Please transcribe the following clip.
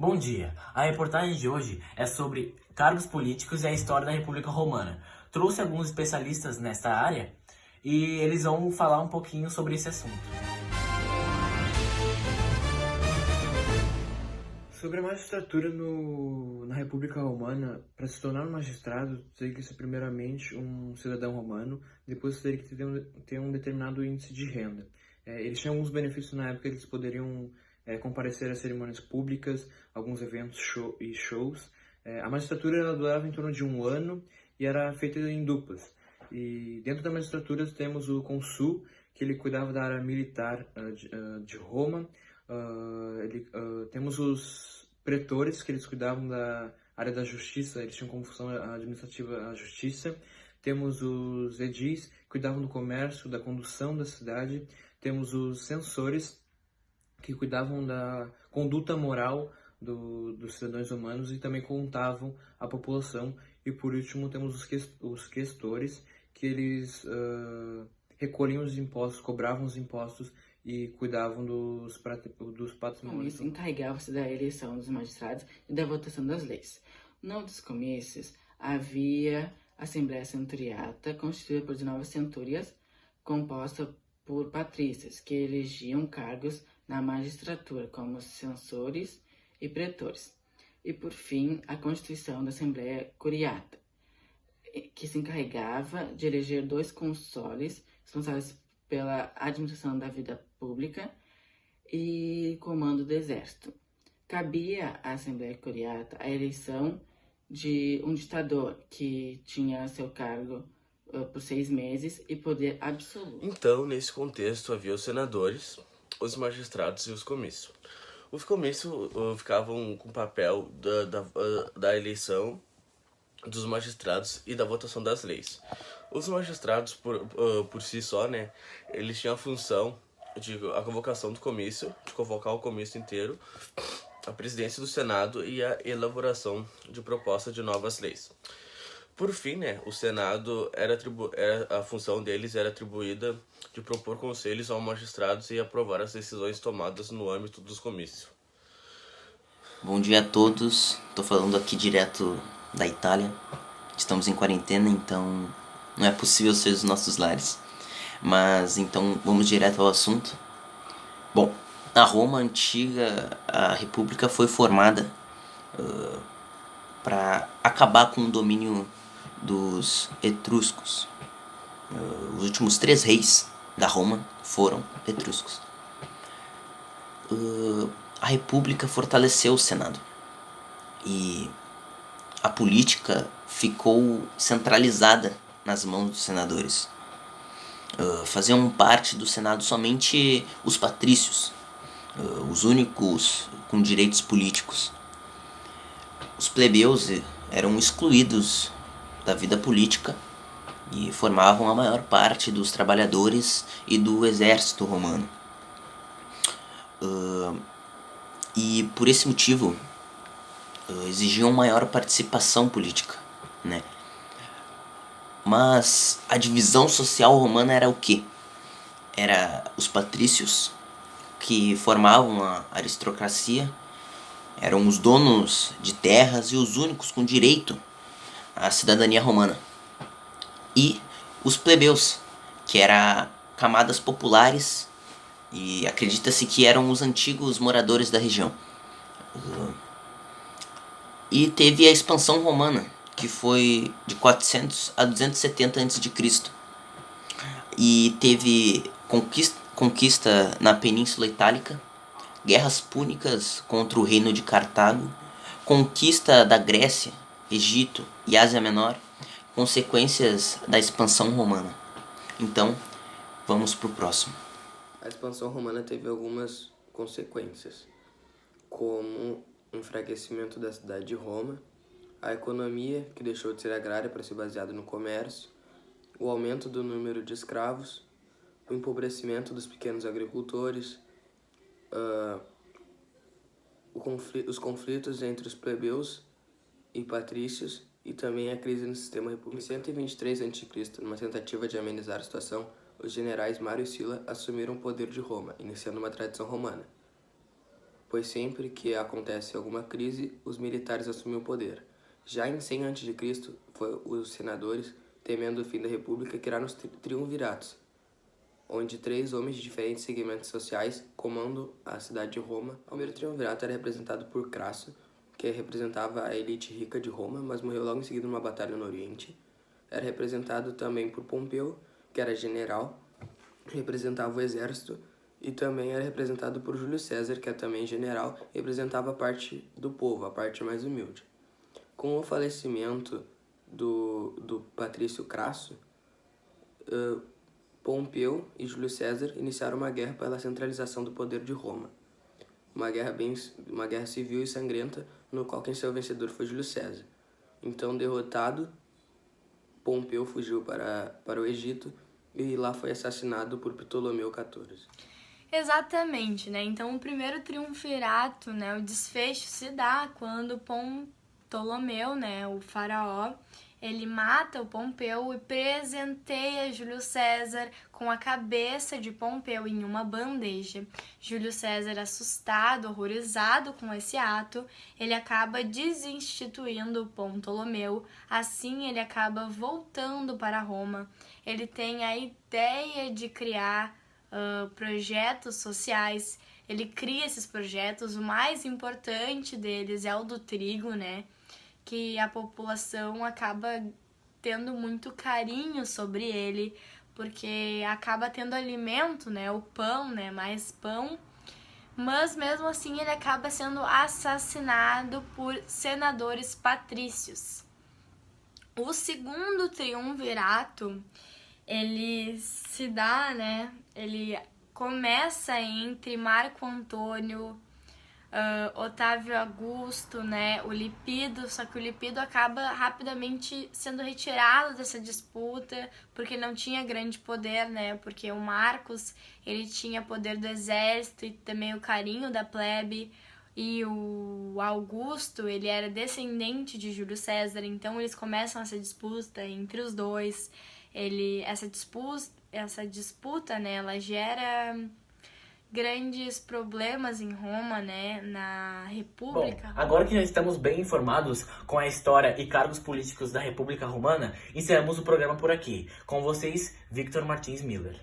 Bom dia! A reportagem de hoje é sobre cargos políticos e a história da República Romana. Trouxe alguns especialistas nesta área e eles vão falar um pouquinho sobre esse assunto. Sobre a magistratura na República Romana, para se tornar um magistrado, teria que ser primeiramente um cidadão romano, depois teria que ter um determinado índice de renda. Eles tinham alguns benefícios na época, eles poderiam comparecer a cerimônias públicas, alguns eventos e shows. A magistratura ela durava em torno de um ano e era feita em duplas. E dentro da magistratura temos o consul, que ele cuidava da área militar de Roma. Temos os pretores, que eles cuidavam da área da justiça, eles tinham como função administrativa a justiça. Temos os edis, que cuidavam do comércio, da condução da cidade. Temos os censores, que cuidavam da conduta moral dos cidadãos romanos e também contavam a população. E por último temos os questores, que eles recolhiam os impostos, cobravam os impostos e cuidavam dos patrimônios. Isso encarregava-se da eleição dos magistrados e da votação das leis. No dos comícios, havia a Assembleia Centuriata, constituída por 19 centúrias, composta por patrícios, que elegiam cargos na magistratura, como censores e pretores. E, por fim, a constituição da Assembleia Curiata, que se encarregava de eleger 2 consoles responsáveis pela administração da vida pública e comando do exército. Cabia à Assembleia Curiata a eleição de um ditador que tinha seu cargo por 6 meses e poder absoluto. Então, nesse contexto, havia os senadores, os magistrados e os comícios. Os comícios ficavam com o papel da eleição dos magistrados e da votação das leis. Os magistrados, por si só, né, eles tinham a função de a convocação do comício, de convocar o comício inteiro, a presidência do Senado e a elaboração de propostas de novas leis. Por fim, né, o Senado a função deles era atribuída de propor conselhos aos magistrados e aprovar as decisões tomadas no âmbito dos comícios. Bom dia a todos, estou falando aqui direto da Itália. Estamos em quarentena, então não é possível sair dos nossos lares. Mas então vamos direto ao assunto. Bom, na Roma antiga, a República foi formada para acabar com o domínio dos etruscos. Os últimos 3 reis da Roma foram etruscos. A República fortaleceu o Senado e a política ficou centralizada nas mãos dos senadores. Faziam parte do Senado somente os patrícios, os únicos com direitos políticos. Os plebeus eram excluídos da vida política e formavam a maior parte dos trabalhadores e do exército romano. E por esse motivo exigiam maior participação política, né? Mas a divisão social romana era o quê? Era os patrícios, que formavam a aristocracia, eram os donos de terras e os únicos com direito à cidadania romana. E os plebeus, que eram camadas populares e acredita-se que eram os antigos moradores da região. E teve a expansão romana, que foi de 400 a 270 a.C. E teve conquista na Península Itálica, guerras púnicas contra o reino de Cartago, conquista da Grécia, Egito e Ásia Menor, consequências da expansão romana. Então, vamos pro próximo. A expansão romana teve algumas consequências, como o enfraquecimento da cidade de Roma, a economia, que deixou de ser agrária para ser baseada no comércio, o aumento do número de escravos, o empobrecimento dos pequenos agricultores, os conflitos entre os plebeus e patrícios e também a crise no sistema republicano. Em 123 a.C., numa tentativa de amenizar a situação, os generais Mário e Sila assumiram o poder de Roma, iniciando uma tradição romana. pois sempre que acontece alguma crise, os militares assumem o poder. Já em 100 a.C., foi os senadores, temendo o fim da república, criaram os triunviratos, onde 3 homens de diferentes segmentos sociais comandam a cidade de Roma. O primeiro triunvirato era representado por Crasso, que representava a elite rica de Roma, mas morreu logo em seguida numa batalha no Oriente. Era representado também por Pompeu, que era general, representava o exército, e também era representado por Júlio César, que é também general, e representava a parte do povo, a parte mais humilde. Com o falecimento do patrício Crasso, Pompeu e Júlio César iniciaram uma guerra pela centralização do poder de Roma. Uma guerra civil e sangrenta, no qual quem saiu vencedor foi Júlio César. Então, derrotado, Pompeu fugiu para o Egito e lá foi assassinado por Ptolomeu XIV. Exatamente, né? Então, o primeiro triunvirato, né, o desfecho se dá quando Ptolomeu, né, o faraó, ele mata o Pompeu e presenteia Júlio César com a cabeça de Pompeu em uma bandeja. Júlio César, assustado, horrorizado com esse ato, ele acaba desinstituindo Ptolomeu. Assim, ele acaba voltando para Roma. Ele tem a ideia de criar projetos sociais. Ele cria esses projetos. O mais importante deles é o do trigo, né? Que a população acaba tendo muito carinho sobre ele, porque acaba tendo alimento, né, o pão, né, mais pão, mas mesmo assim ele acaba sendo assassinado por senadores patrícios. O segundo triunvirato, ele se dá, né, ele começa entre Marco Antônio, Otávio Augusto, né, o Lipido, só que o Lipido acaba rapidamente sendo retirado dessa disputa, porque não tinha grande poder, né, porque o Marcos, ele tinha poder do exército e também o carinho da plebe, e o Augusto, ele era descendente de Júlio César, então eles começam essa disputa entre os dois. Essa disputa, né, ela gera grandes problemas em Roma, né, na República. Bom, agora que já estamos bem informados com a história e cargos políticos da República Romana, encerramos o programa por aqui. Com vocês, Victor Martins Miller.